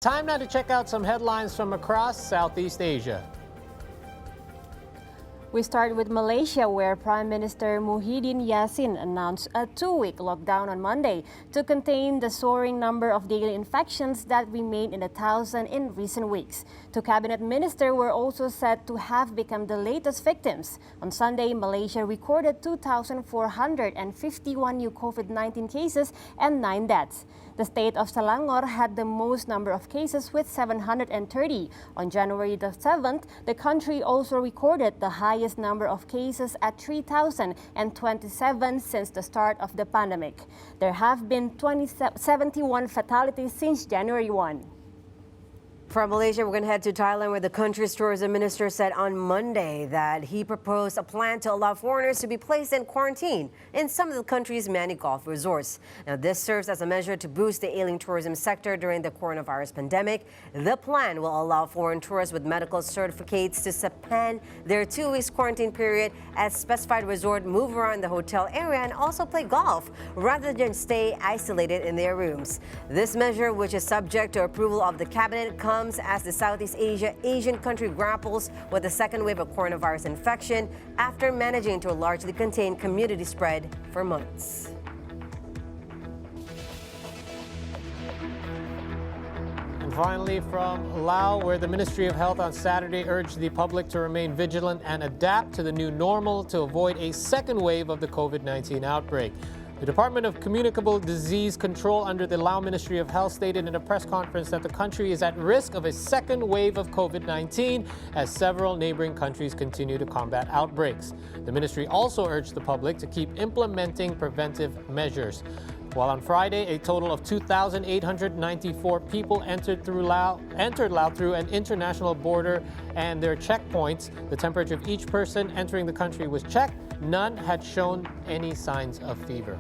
Time now to check out some headlines from across Southeast Asia. We start with Malaysia, where Prime Minister Muhyiddin Yassin announced a 2-week lockdown on Monday to contain the soaring number of daily infections that remain in the thousands in recent weeks. Two cabinet ministers were also said to have become the latest victims. On Sunday, Malaysia recorded 2,451 new COVID-19 cases and 9 deaths. The state of Selangor had the most number of cases with 730. On January the 7th, the country also recorded the highest number of cases at 3,027 since the start of the pandemic. There have been 71 fatalities since January 1. From Malaysia, we're going to head to Thailand, where the country's tourism minister said on Monday that he proposed a plan to allow foreigners to be placed in quarantine in some of the country's many golf resorts. Now, this serves as a measure to boost the ailing tourism sector during the coronavirus pandemic. The plan will allow foreign tourists with medical certificates to suspend their 2-week quarantine period at specified resort, move around the hotel area, and also play golf rather than stay isolated in their rooms. This measure, which is subject to approval of the cabinet, comes as the Southeast Asian country grapples with the second wave of coronavirus infection after managing to largely contain community spread for months. And finally, from Laos, where the Ministry of Health on Saturday urged the public to remain vigilant and adapt to the new normal to avoid a second wave of the COVID-19 outbreak. The Department of Communicable Disease Control under the Lao Ministry of Health stated in a press conference that the country is at risk of a second wave of COVID-19 as several neighboring countries continue to combat outbreaks. The ministry also urged the public to keep implementing preventive measures. While on Friday, a total of 2,894 people entered Laos through an international border and their checkpoints. The temperature of each person entering the country was checked. None had shown any signs of fever.